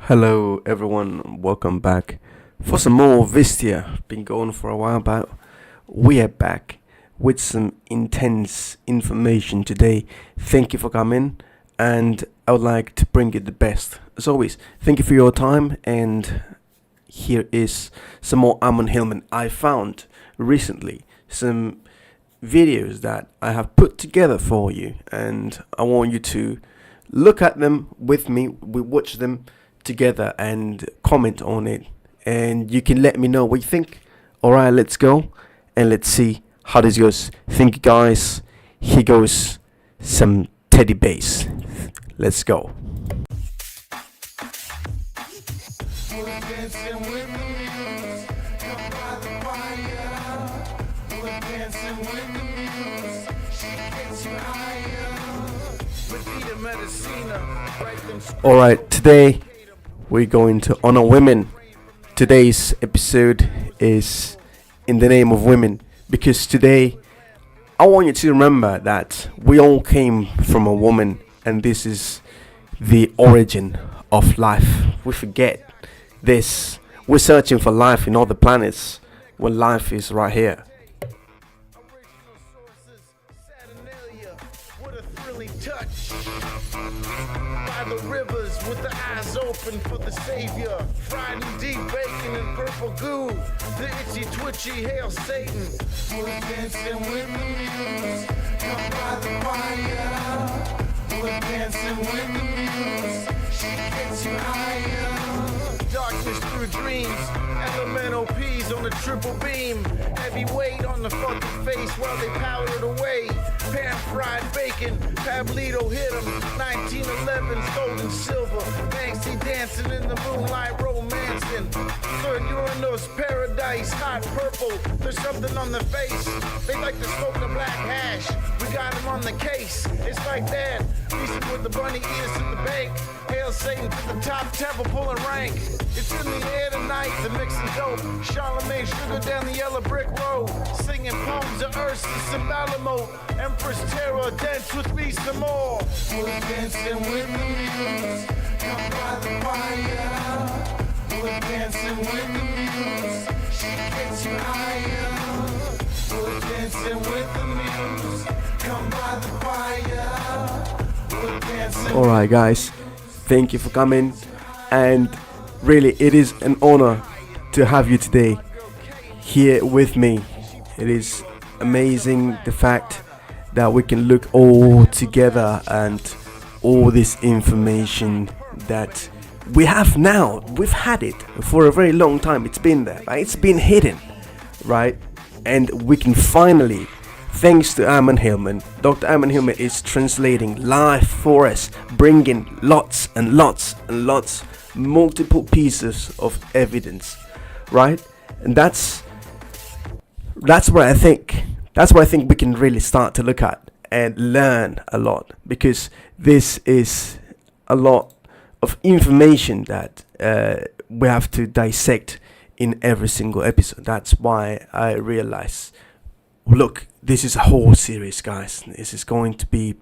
Hello, everyone. Welcome back for some more Vistia. Been going for a while, but we are back with some intense information today. Thank you for coming, and I would like to bring you the best. As always, thank you for your time. And here is some more Ammon Hillman. I found recently some videos that I have put together for you, and I want you to look at them with me. We watch them together and comment on it, and you can let me know what you think. All right, let's go and let's see how this goes. Thank you, guys. Here goes some teddy bass. Let's go. All right, today we're going to honor women. Today's episode is in the name of women, because today I want you to remember that we all came from a woman, and this is the origin of life. We forget this. We're searching for life in other planets when life is right here. The rivers with the eyes open for the savior, fried in deep bacon and purple goo, the itchy twitchy hail Satan was dancing with the muse, come by the fire, was dancing with the muse, she gets you higher, darkness through dreams, elemental peas on a triple beam, heavy weight on the fucking face while they powdered away. Pan-fried bacon, Pablito hit him, 1911, gold and silver, Banksy dancing in the moonlight, romancing, third Uranus, paradise, hot purple, there's something on the face, they like to smoke the black hash, we got him on the case, it's like that, feasting with the bunny eaters at the bank, hail Satan to the top, temple pulling rank, it's in the air tonight, the mixing dope, Charlemagne sugar down the yellow brick road, singing poems of Ursus and Balamo, Empress Terror, dance with me some more. We're dancing with the muse, come by the fire. We're dancing with the muse, she gets you higher. We're dancing with the muse, come by the fire. We're dancing. All right, guys, thank you for coming, and really, it is an honor to have you today here with me. It is amazing the fact that we can look all together, and all this information that we have now, we've had it for a very long time. It's been there, right? It's been hidden, right? And we can finally, thanks to Ammon Hillman, Dr. Ammon Hillman is translating live for us, bringing lots and lots and lots, multiple pieces of evidence, right? And that's where I think we can really start to look at and learn a lot, because this is a lot of information that we have to dissect in every single episode. That's why I realize, look, this is a whole series, guys. This is going to be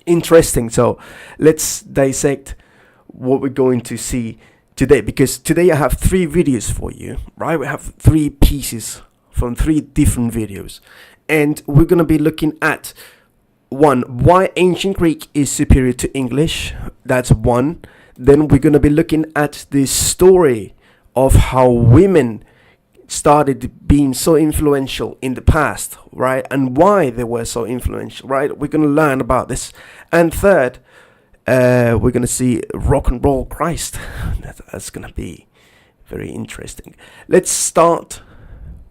interesting. So let's dissect what we're going to see today, because today I have 3 videos for you, right? We have 3 pieces from 3 different videos, and we're going to be looking at one, why ancient Greek is superior to English. That's one. Then we're going to be looking at the story of how women started being so influential in the past, right? And why they were so influential, right? We're going to learn about this. And third, we're going to see rock and roll Christ. That's going to be very interesting. Let's start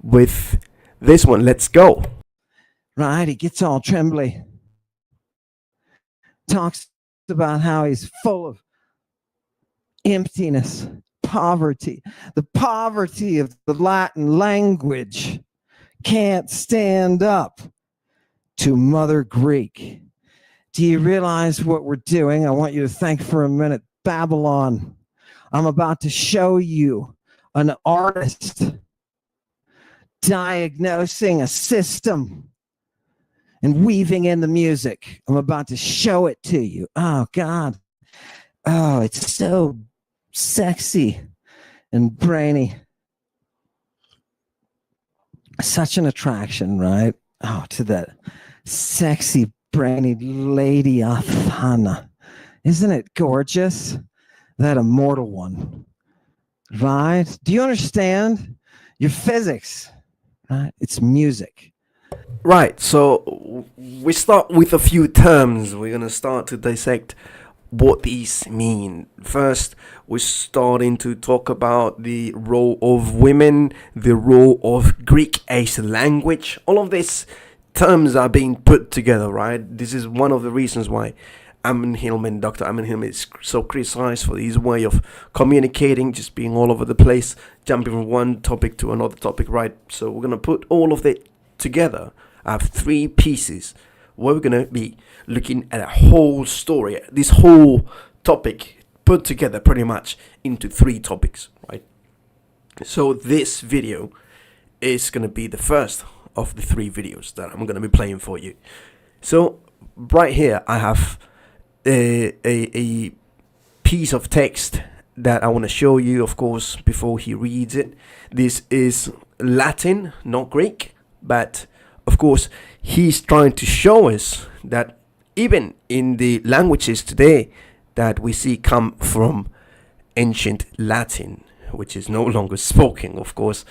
with this one. Let's go. Right, he gets all trembly, talks about how he's full of emptiness, poverty, the poverty of the Latin language, can't stand up to Mother Greek. Do you realize what we're doing? I want you to think for a minute. Babylon. I'm about to show you an artist diagnosing a system and weaving in the music. I'm about to show it to you. Oh, God. Oh, it's so sexy and brainy. Such an attraction, right? Oh, to that sexy, brainy lady Athana. Isn't it gorgeous? That immortal one, right? Do you understand? Your physics, right? It's music. Right, so we start with a few terms. We're gonna start to dissect what these mean. First, we're starting to talk about the role of women, the role of Greek as a language. All of these terms are being put together, right? This is one of the reasons why Ammon Hillman, Dr. Ammon Hillman, is so criticized for his way of communicating, just being all over the place, jumping from one topic to another topic, right? So we're gonna put all of it together. I have 3 pieces where we're gonna be looking at a whole story, this whole topic put together pretty much into 3 topics, right? So this video is gonna be the first of the 3 videos that I'm gonna be playing for you. So right here I have a piece of text that I want to show you, of course, before he reads it. This is Latin, not Greek, but of course he's trying to show us that even in the languages today that we see come from ancient Latin, which is no longer spoken, of course,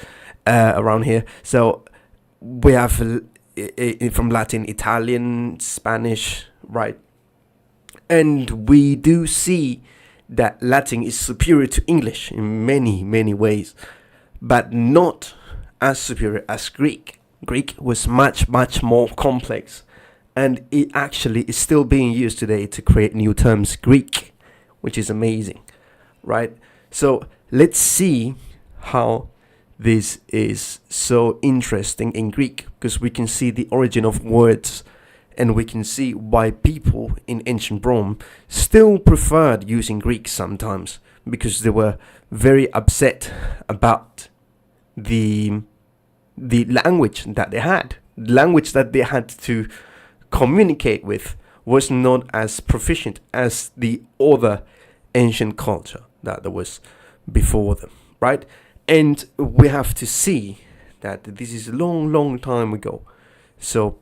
around here. So we have from Latin, Italian, Spanish, right? And we do see that Latin is superior to English in many, many ways, but not as superior as Greek. Greek was much, much more complex, and it actually is still being used today to create new terms, Greek, which is amazing, right? So let's see how this is so interesting in Greek, because we can see the origin of words, and we can see why people in ancient Rome still preferred using Greek sometimes, because they were very upset about the language that they had. The language that they had to communicate with was not as proficient as the other ancient culture that there was before them, right? And we have to see that this is a long, long time ago. So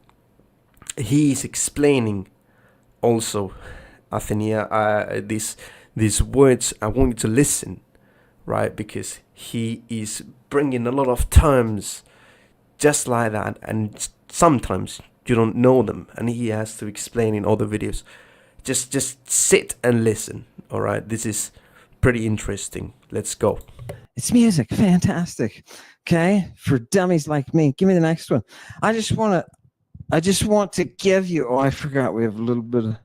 he is explaining also, Athenia, these words. I want you to listen, right? Because he is bringing a lot of terms just like that, and sometimes you don't know them, and he has to explain in other videos. Just sit and listen, all right? This is pretty interesting. Let's go. It's music, fantastic. Okay, for dummies like me. Give me the next one. I just want to give you. Oh, I forgot. We have a little bit of.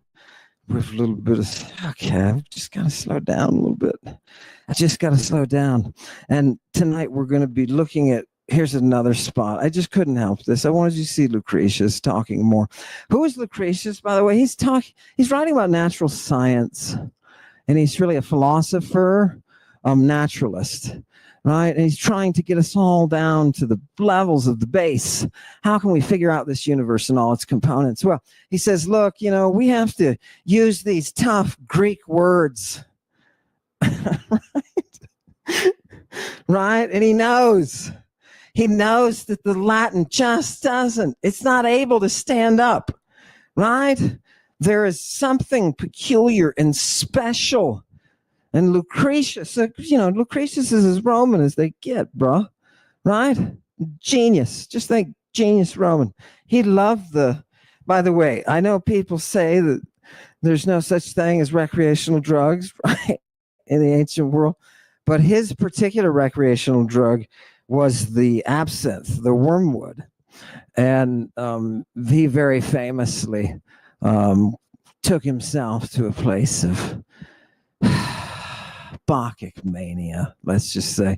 Okay, I've just got to slow down a little bit. I just got to slow down. And tonight we're going to be looking at. Here's another spot. I just couldn't help this. I wanted you to see Lucretius talking more. Who is Lucretius, by the way? He's writing about natural science, and he's really a philosopher, naturalist, right? And he's trying to get us all down to the levels of the base. How can we figure out this universe and all its components? Well, he says, look, we have to use these tough Greek words, right? And he knows that the Latin just it's not able to stand up, right? There is something peculiar and special. And Lucretius, Lucretius is as Roman as they get, bro, right? Genius. Just think genius Roman. He loved by the way, I know people say that there's no such thing as recreational drugs, right, in the ancient world, but his particular recreational drug was the absinthe, the wormwood. And he very famously took himself to a place of Bacchic mania, let's just say.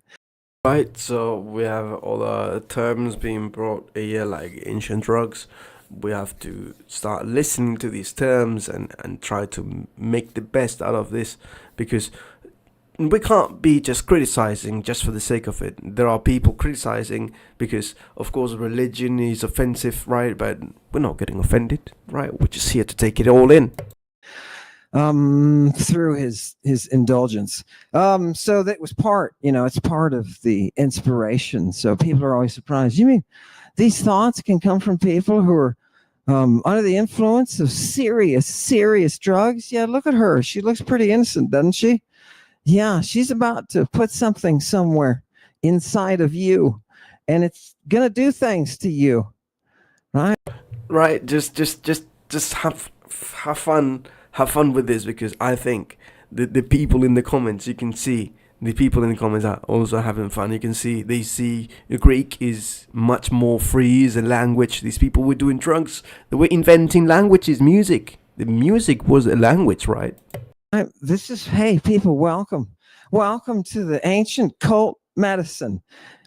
Right, so we have other terms being brought here, like ancient drugs. We have to start listening to these terms and try to make the best out of this, because we can't be just criticizing just for the sake of it. There are people criticizing because, of course, religion is offensive, right? But we're not getting offended, right? We're just here to take it all in. through his indulgence. So that was part, it's part of the inspiration. So people are always surprised. You mean these thoughts can come from people who are under the influence of serious drugs? Yeah, look at her. She looks pretty innocent, doesn't she? Yeah, she's about to put something somewhere inside of you, and it's gonna do things to you, right? Right, just have fun, have fun with this, because I think the people in the comments, you can see the people in the comments are also having fun. You can see they see the Greek is much more free as a language. These people were doing drugs, they were inventing languages, music. The music was a language, right? This is, hey, people, welcome to the ancient cult medicine,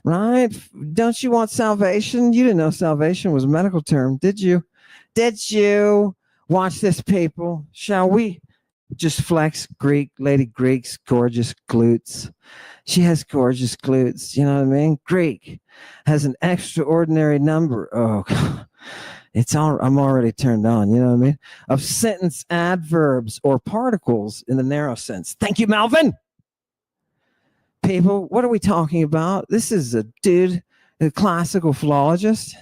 right? Don't you want salvation? You didn't know salvation was a medical term, did you? Watch this, people. Shall we just flex Lady Greek's gorgeous glutes? She has gorgeous glutes, you know what I mean? Greek has an extraordinary number. Oh, I'm already turned on, you know what I mean? Of sentence adverbs or particles in the narrow sense. Thank you, Melvin. People, what are we talking about? This is a dude, a classical philologist,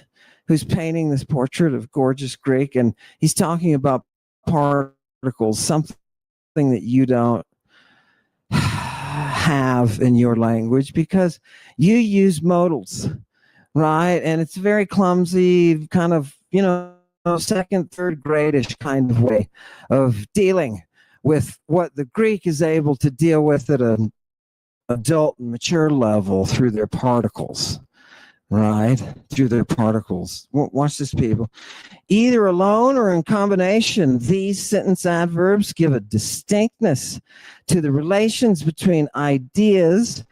who's painting this portrait of gorgeous Greek, and he's talking about particles, something that you don't have in your language because you use modals, right? And it's very clumsy, kind of, second, third grade-ish kind of way of dealing with what the Greek is able to deal with at an adult and mature level through their particles, right? Through their particles. Watch this, people. Either alone or in combination, these sentence adverbs give a distinctness to the relations between ideas,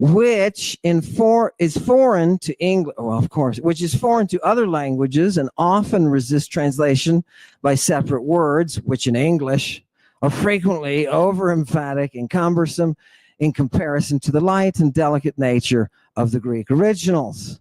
which is foreign to English, well, of course, which is foreign to other languages and often resist translation by separate words, which in English are frequently over-emphatic and cumbersome in comparison to the light and delicate nature of the Greek originals.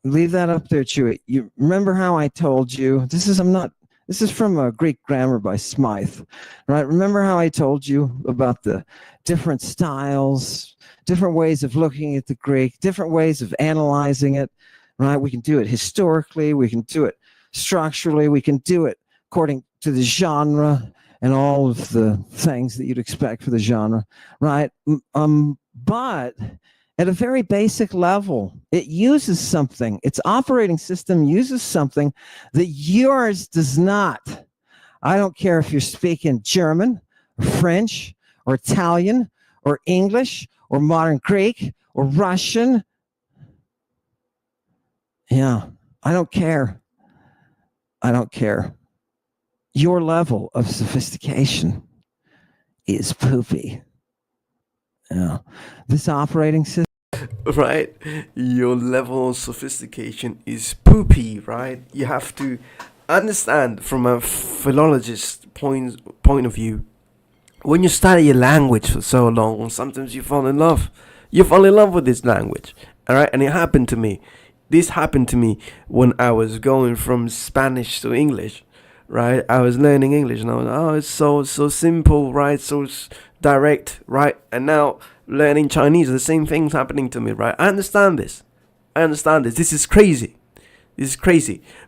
Leave that up there, Chewy. You remember how I told you, this is from a Greek grammar by Smythe, right? Remember how I told you about the different styles, different ways of looking at the Greek, different ways of analyzing it, right? We can do it historically, we can do it structurally, we can do it according to the genre and all of the things that you'd expect for the genre, right? But at a very basic level, it uses something. Its operating system uses something that yours does not. I don't care if you're speaking German, or French, or Italian, or English, or modern Greek, or Russian. Yeah, I don't care. I don't care. Your level of sophistication is poopy. Yeah. This operating system. Right, your level of sophistication is poopy, right? You have to understand from a philologist point of view. When you study a language for so long, sometimes you fall in love with this language. All right, and it happened to me. This happened to me when I was going from Spanish to English, right? I was learning English and I was, it's so simple, right? So direct, right? And now learning Chinese, the same thing's happening to me, right? I understand this. This is crazy.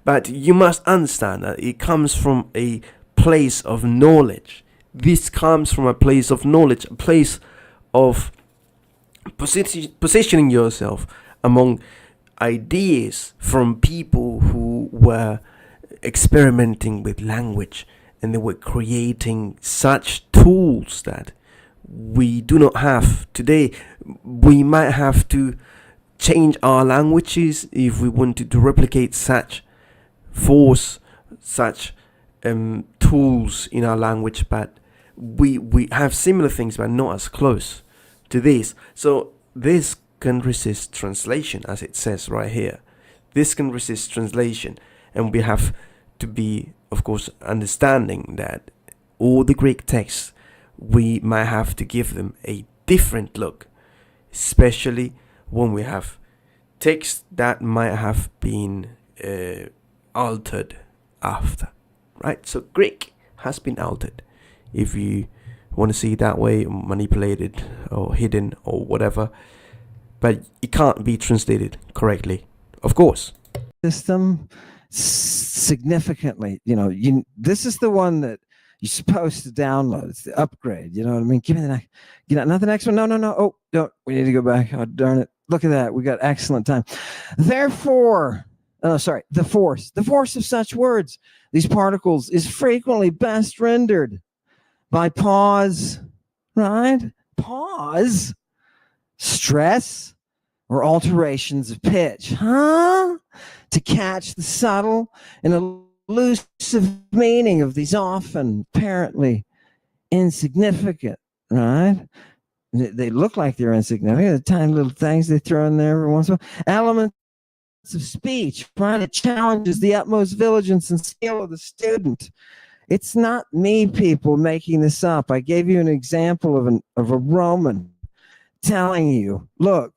But you must understand that it comes from a place of knowledge. This comes from a place of knowledge, a place of positioning yourself among ideas from people who were experimenting with language, and they were creating such tools that we do not have today. We might have to change our languages if we wanted to replicate such force, such tools in our language, but we have similar things but not as close to this. So this can resist translation, as it says right here. This can resist translation, and we have to be, of course, understanding that all the Greek texts, we might have to give them a different look, especially when we have texts that might have been altered after, right? So Greek has been altered. if you want to see it that way, manipulated or hidden or whatever. But it can't be translated correctly, of course. System significantly. This is the one that you're supposed to download. It's the upgrade. You know what I mean? Give me the next. Not the next one. No. Oh, don't. We need to go back. Oh, darn it. Look at that. We got excellent time. Therefore, the force of such words, these particles, is frequently best rendered by pause, right? Pause, stress, or alterations of pitch, to catch the subtle and elusive meaning of these often apparently insignificant, right? They look like they're insignificant, the tiny little things they throw in there every once in a while. Elements of speech, right? It challenges the utmost vigilance and skill of the student. It's not me, people, making this up. I gave you an example of a Roman telling you, look,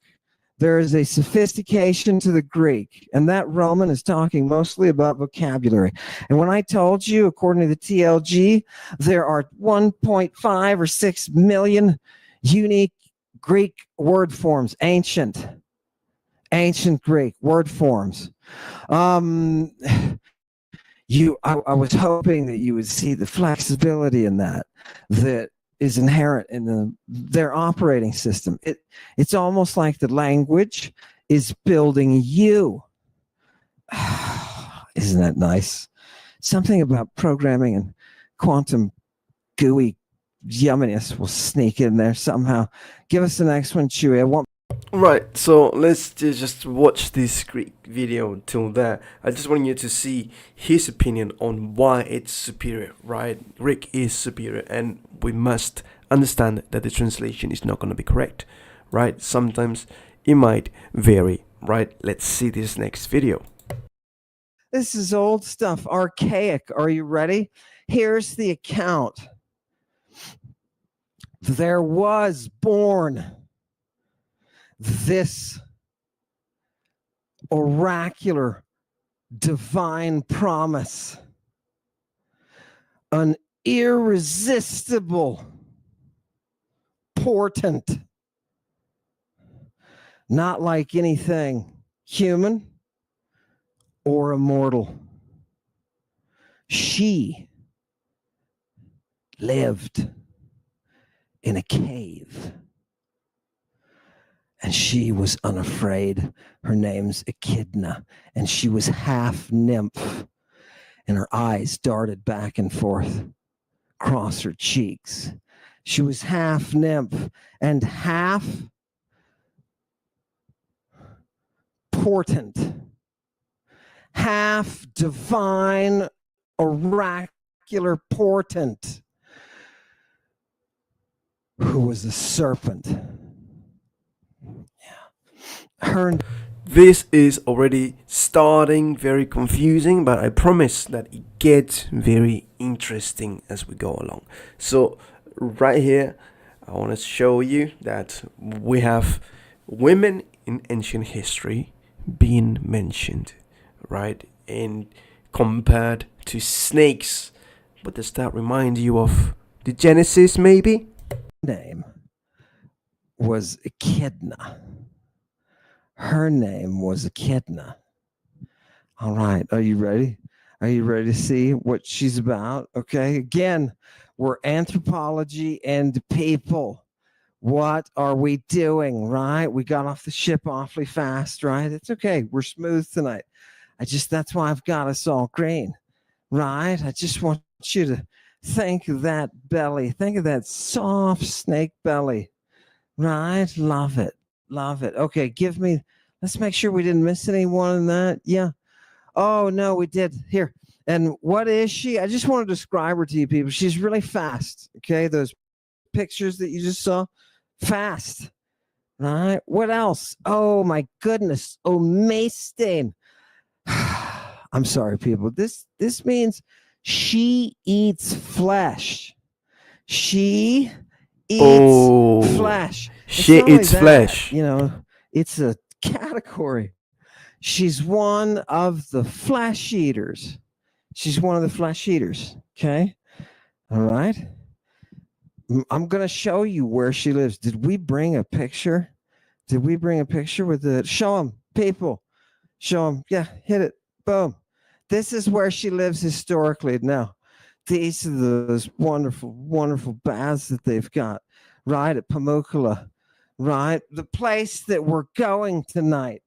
there is a sophistication to the Greek, and that Roman is talking mostly about vocabulary. And when I told you, according to the TLG, there are 1.5 or 6 million unique Greek word forms, ancient Greek word forms. I was hoping that you would see the flexibility in that is inherent in their operating system. It's almost like the language is building you. Isn't that nice? Something about programming and quantum gooey yumminess will sneak in there somehow. Give us the next one, Chewy. Right, so let's just watch this Greek video till there. I just want you to see his opinion on why it's superior, right? Greek is superior, and we must understand that the translation is not going to be correct, right? Sometimes it might vary, right? Let's see this next video. This is old stuff, archaic. Are you ready? Here's the account. There was born this oracular divine promise, an irresistible portent, not like anything human or immortal. She lived in a cave, and she was unafraid. Her name's Echidna, and she was half nymph, and her eyes darted back and forth across her cheeks. She was half nymph and half portent, half divine oracular portent, who was a serpent. This is already starting very confusing, but I promise that it gets very interesting as we go along. So right here, I want to show you that we have women in ancient history being mentioned, right? And compared to snakes. But does that remind you of the Genesis, maybe? Name was Echidna. Her name was Echidna. All right. Are you ready? Are you ready to see what she's about? Okay. Again, we're anthropology and people. What are we doing, right? We got off the ship awfully fast, right? It's okay. We're smooth tonight. That's why I've got us all green, right? I just want you to think of that belly. Think of that soft snake belly, right? Love it. Love it. Okay, let's make sure we didn't miss anyone in that. Yeah. Oh, no, we did. Here. And what is she? I just want to describe her to you people. She's really fast. Okay, those pictures that you just saw, fast. Right? What else? Oh, my goodness. Oh, Maystain. I'm sorry, people. This means she eats flesh. She eats flesh. She eats flesh. It's a category. She's one of the flesh eaters. She's one of the flesh eaters. Okay. All right. I'm going to show you where she lives. Did we bring a picture? Did we bring a picture with the, show them, people, show them. Yeah, hit it. Boom. This is where she lives historically. Now, these are those wonderful, wonderful baths that they've got, right, at Pamukala, right? The place that we're going tonight,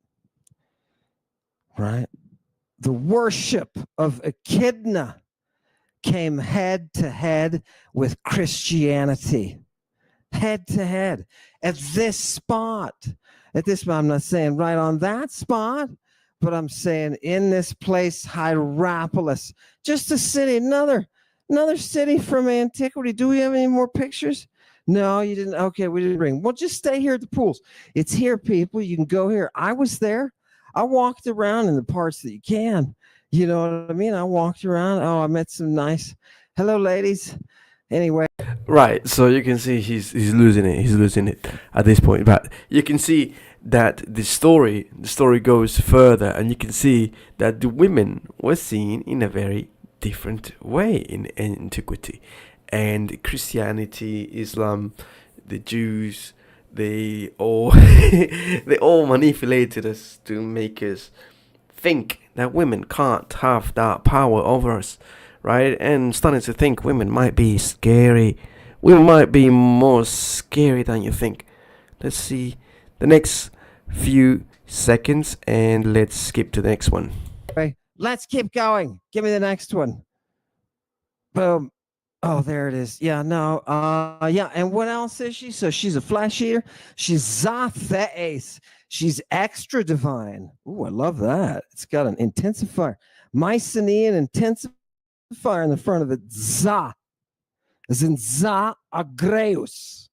right? The worship of Echidna came head to head with Christianity. Head to head at this spot. At this spot, I'm not saying right on that spot, but I'm saying in this place, Hierapolis, just a city, another city from antiquity. Do we have any more pictures? No, you didn't. Okay, we didn't bring. Well, just stay here at the pools. It's here, people. You can go here. I was there. I walked around in the parts that you can. You know what I mean? I walked around. Oh, I met some nice. Hello, ladies. Anyway. Right, so you can see he's losing it. He's losing it at this point. But you can see that the story goes further, and you can see that the women were seen in a very different way in antiquity, and Christianity, Islam, the Jews, they all they all manipulated us to make us think that women can't have that power over us, right? And starting to think women might be scary. Women might be more scary than you think. Let's see the next few seconds, and let's skip to the next one. Okay, let's keep going. Give me the next one. Boom. Oh, there it is. Yeah, no. Yeah. And what else is she? So she's a flesh eater. She's Zatheis. She's extra divine. Ooh, I love that. It's got an intensifier. Mycenaean intensifier in the front of it. Za. As in Za Agreus.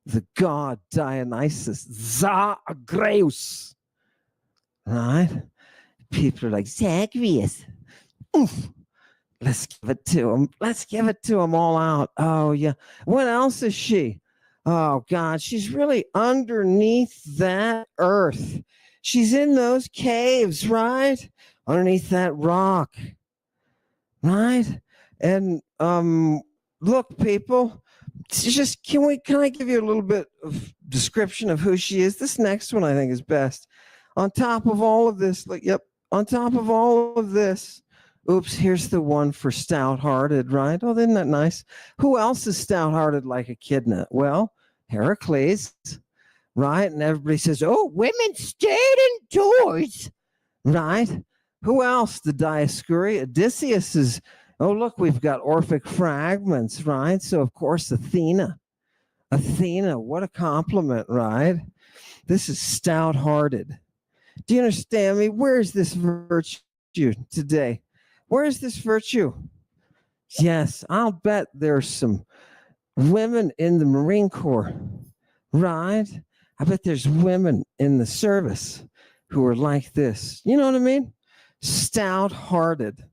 The god Dionysus. Za Agreus. Right? People are like, Zagreus. Oof. Let's give it to him. Let's give it to him all out. Oh, yeah. What else is she? Oh, God. She's really underneath that earth. She's in those caves, right? Underneath that rock. Right? And look, people, just can I give you a little bit of description of who she is? This next one I think is best. On top of all of this, like, yep, on top of all of this. Oops, here's the one for stout-hearted, right? Oh, isn't that nice? Who else is stout-hearted like Echidna? Well, Heracles, right? And everybody says, oh, women stayed indoors, right? Who else? The Dioscuri. Odysseus is, oh, look, we've got Orphic fragments, right? So, of course, Athena. Athena, what a compliment, right? This is stout-hearted. Do you understand me? Where's this virtue today? Where is this virtue? Yes, I'll bet there's some women in the Marine Corps, right? I bet there's women in the service who are like this. You know what I mean? Stout-hearted.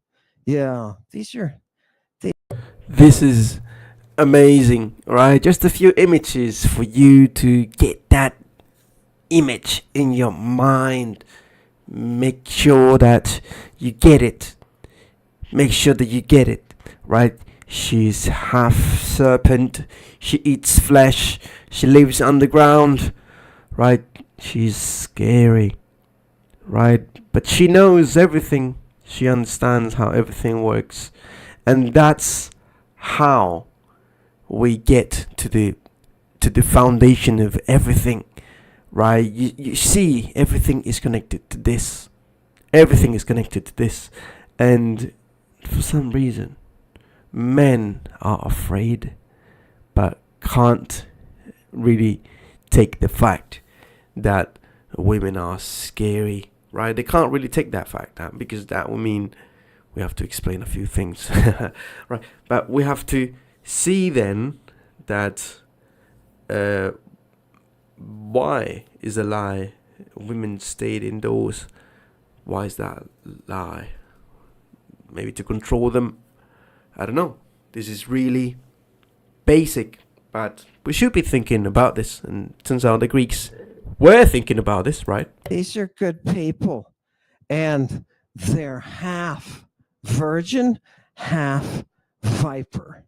Yeah, this is amazing, right? Just a few images for you to get that image in your mind. Make sure that you get it. Make sure that you get it, right? She's half serpent. She eats flesh. She lives underground, right? She's scary, right? But she knows everything. She understands how everything works. And that's how we get to the foundation of everything, right? You see, everything is connected to this. Everything is connected to this. And for some reason, men are afraid, but can't really take the fact that women are scary, right? They can't really take that fact, because that will mean we have to explain a few things, right? But we have to see then that why is a lie? Women stayed indoors. Why is that lie? Maybe to control them. I don't know. This is really basic, but we should be thinking about this. And turns out the Greeks were thinking about this, right? These are good people. And they're half virgin, half viper.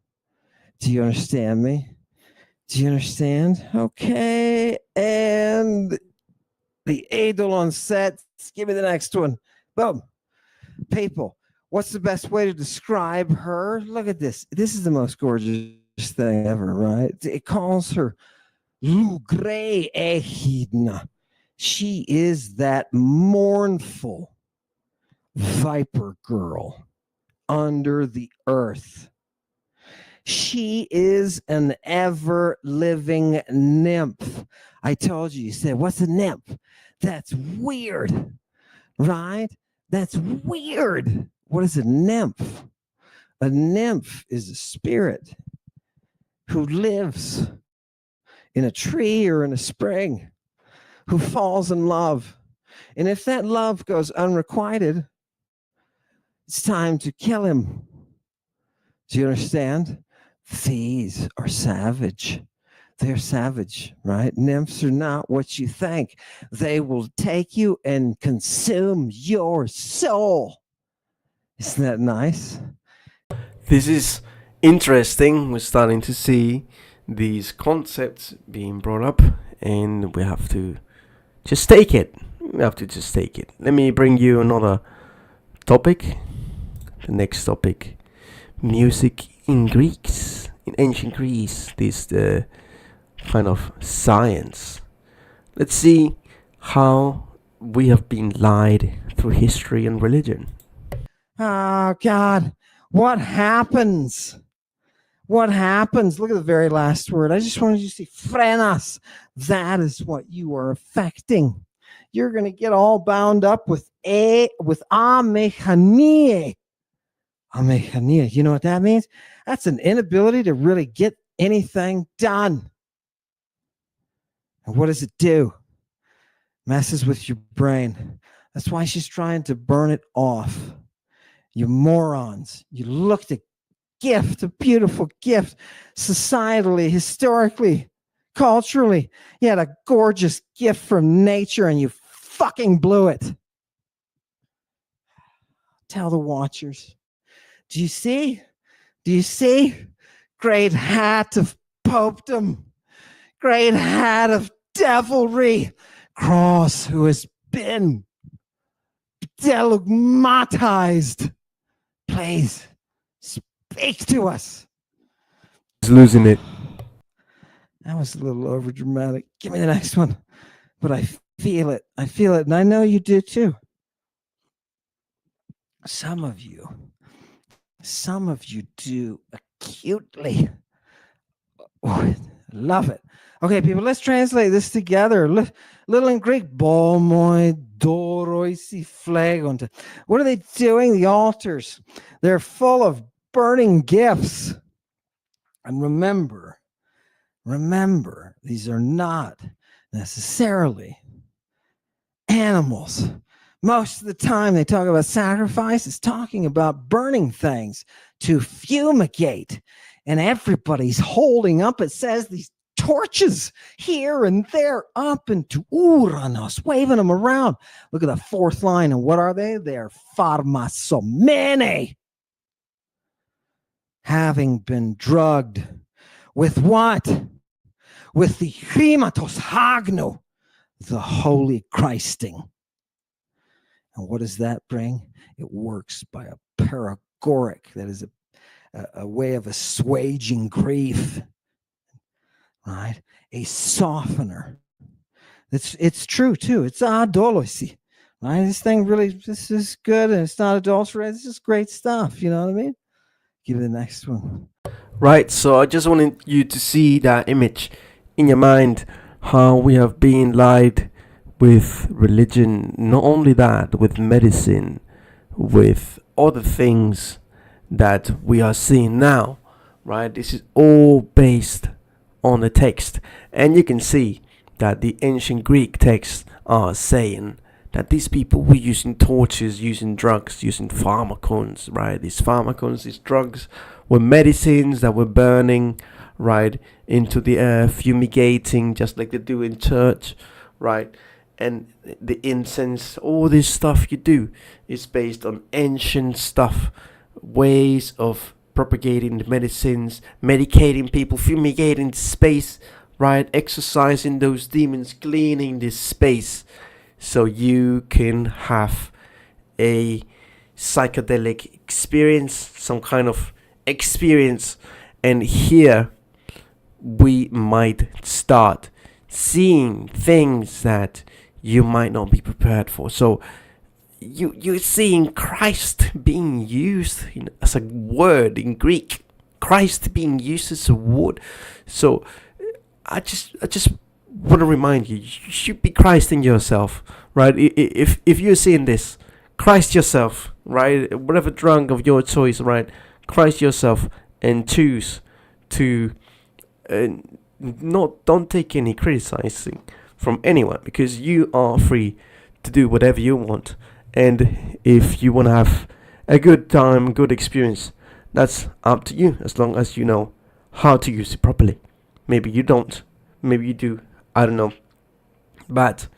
Do you understand me? Do you understand? Okay. And the Adol on set. Give me the next one. Boom. People, what's the best way to describe her? Look at this. This is the most gorgeous thing ever, right? It calls her Lugre Ehidna. She is that mournful viper girl under the earth. She is an ever-living nymph. I told you, you said, what's a nymph? That's weird, right? That's weird. What is a nymph? A nymph is a spirit who lives in a tree or in a spring, who falls in love. And if that love goes unrequited, it's time to kill him. Do you understand? These are savage. They're savage, right? Nymphs are not what you think. They will take you and consume your soul. Isn't that nice? This is interesting. We're starting to see these concepts being brought up, and we have to just take it. We have to just take it. Let me bring you another topic. The next topic: music in Greeks, in ancient Greece. This the kind of science. Let's see how we have been lied through history and religion. Oh, God. What happens? What happens? Look at the very last word. I just wanted you to see frenas. That is what you are affecting. You're going to get all bound up with amechania. Amechania. You know what that means? That's an inability to really get anything done. And what does it do? Messes with your brain. That's why she's trying to burn it off. You morons. You looked at gift, a beautiful gift, societally, historically, culturally. You had a gorgeous gift from nature and you fucking blew it. Tell the watchers. Do you see? Do you see? Great hat of popedom. Great hat of devilry. Cross who has been delugmatized. Please speak to us. He's losing it. That was a little over dramatic. Give me the next one. But I feel it. I feel it. And I know you do too. Some of you do acutely. Oh, love it. Okay, people, let's translate this together. Little in Greek, bomoi doroisi phlegonte. What are they doing? The altars. They're full of burning gifts. And remember, these are not necessarily animals. Most of the time they talk about sacrifice, it's talking about burning things to fumigate. And everybody's holding up, it says, these torches here and there, up into Uranos, waving them around. Look at the fourth line. And what are they? They're pharmasomene. Having been drugged with what? With the hematos hagno, the holy Christing. And what does that bring? It works by a paragoric, that is a way of assuaging grief, right? A softener. It's true too. It's adolosi, right? This is good, and it's not adulterated. This is great stuff. You know what I mean? Give me the next one. Right, so I just wanted you to see that image in your mind, how we have been lied with religion, not only that, with medicine, with other things that we are seeing now, right? This is all based on the text. And you can see that the ancient Greek texts are saying that these people were using torches, using drugs, using pharmacons, right? These pharmacons, these drugs, were medicines that were burning, right, into the air, fumigating, just like they do in church, right? And the incense, all this stuff you do is based on ancient stuff, ways of propagating the medicines, medicating people, fumigating space, right? Exorcising those demons, cleaning this space, so you can have a psychedelic experience, some kind of experience. And here we might start seeing things that you might not be prepared for. So you're seeing Christ being used as a word in Greek. Christ being used as a word. So I just want to remind you, you should be Christ in yourself, right? If you're seeing this, Christ yourself, right? Whatever drug of your choice, right? Christ yourself, and choose to don't take any criticizing from anyone, because you are free to do whatever you want. And if you want to have a good time, good experience, that's up to you, as long as you know how to use it properly. Maybe you don't, maybe you do, I don't know. But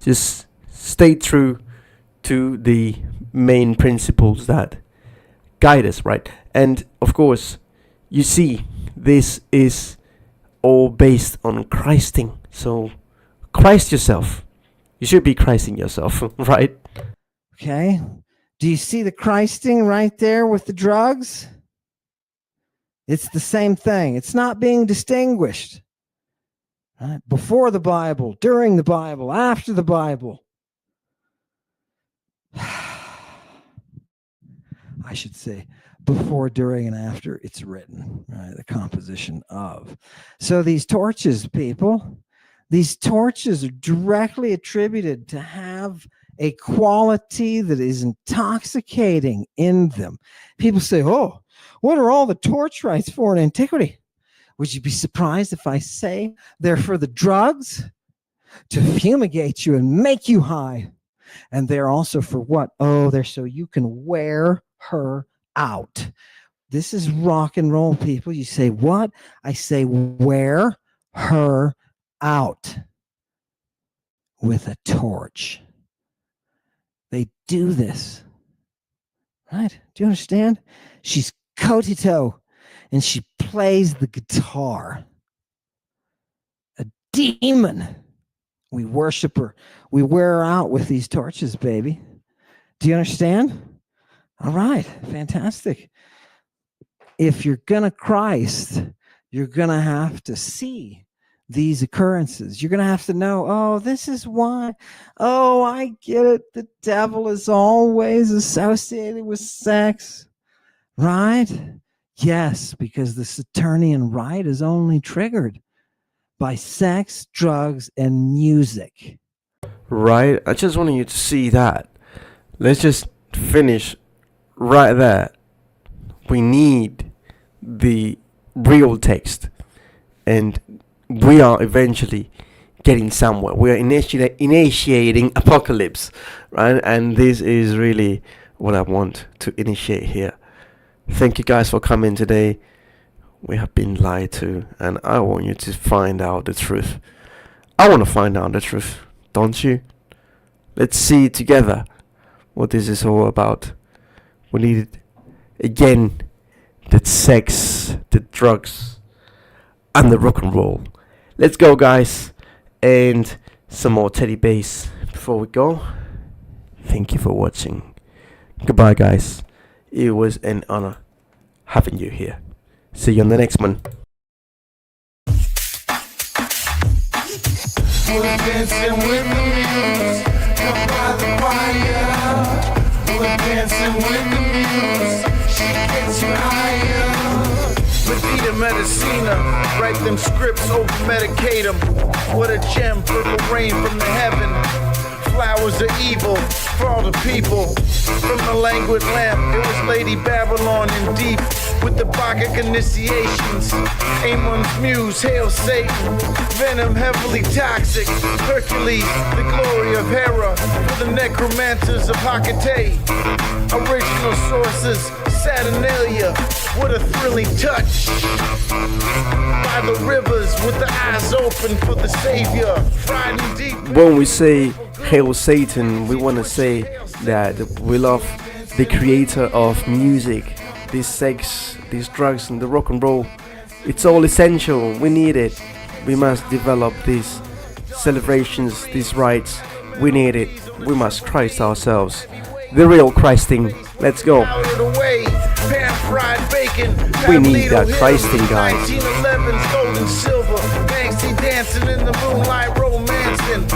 just stay true to the main principles that guide us, right? And of course, you see, this is all based on Christing. So Christ yourself. You should be Christing yourself, right? Okay. Do you see the Christing right there with the drugs? It's the same thing. It's not being distinguished. Right? Before the Bible, during the Bible, after the Bible. I should say before, during, and after it's written, right? The composition of. So these torches, people, these torches are directly attributed to have a quality that is intoxicating in them. People say, oh, what are all the torch rites for in antiquity? Would you be surprised if I say they're for the drugs? To fumigate you and make you high. And they're also for what? Oh, they're so you can wear her out. This is rock and roll, people. You say, what? I say, wear her out with a torch. They do this. Right? Do you understand? She's Kotito, and she plays the guitar. A demon. We worship her. We wear her out with these torches, baby. Do you understand? All right. Fantastic. If you're going to Christ, you're going to have to see these occurrences. You're going to have to know, oh, this is why. Oh, I get it. The devil is always associated with sex. Right? Yes, because the Saturnian rite is only triggered by sex, drugs, and music. Right? I just wanted you to see that. Let's just finish right there. We need the real text. And we are eventually getting somewhere. We are initiating apocalypse. Right? And this is really what I want to initiate here. Thank you guys for coming today. We have been lied to, and I want you to find out the truth. I want to find out the truth, don't you? Let's see together what this is all about. We need it again, the sex, the drugs, and the rock and roll. Let's go, guys, and some more teddy bass before we go. Thank you for watching. Goodbye, guys. It was an honor having you here. See you on the next one. We're dancing with the muse, come by the fire. We're dancing with the muse, she gets you higher. Medina Medicina, write them scripts, over medicate them. What a gem, purple rain from the heaven. Flowers of evil for all the people. From the languid lamp, it was Lady Babylon in deep with the Bacchic initiations. Ammon's muse, hail Satan. Venom heavily toxic. Hercules, the glory of Hera. For the necromancers of Hecate. Original sources, Saturnalia. What a thrilling touch. By the rivers with the eyes open for the Savior. Friday deep. When we say Hail Satan, we want to say that we love the creator of music, this sex, these drugs, and the rock and roll. It's all essential. We need it. We must develop these celebrations, these rites. We need it. We must Christ ourselves. The real Christing. Let's go. We need that Christing, guys. 1911's gold and silver, Banksy dancing in the moonlight, romancing.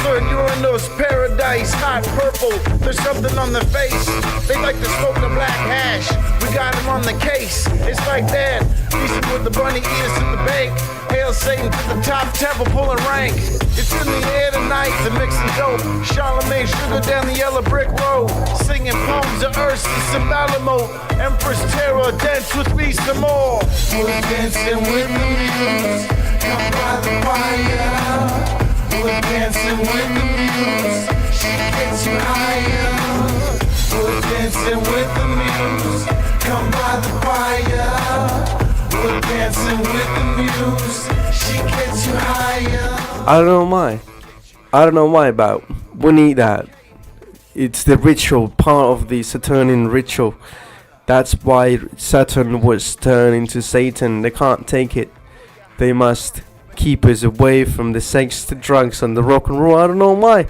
Third Uranus, paradise, hot purple. There's something on the face. They like to smoke the black hash. We got him on the case. It's like that. Feasting with the bunny ears to the bank. Hail Satan to the top, temple pulling rank. It's in the air tonight, the mixing dope. Charlemagne sugar down the yellow brick road. Singing poems of Ursus and Balamo. Empress Terror, dance with me some more. We're dancing with the muse. Come by the fire. We're dancing with the muse. She gets you higher. We're dancing with the muse. Come by the fire. We're dancing with the muse. She gets you higher. I don't know why, but we need that. It's the ritual, part of the Saturnian ritual. That's why Saturn was turned into Satan. They can't take it. They must keep us away from the sex, the drugs, and the rock and roll. I don't know why.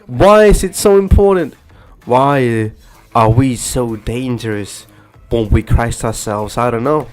Why is it so important? Why are we so dangerous? Won't we Christ ourselves? I don't know.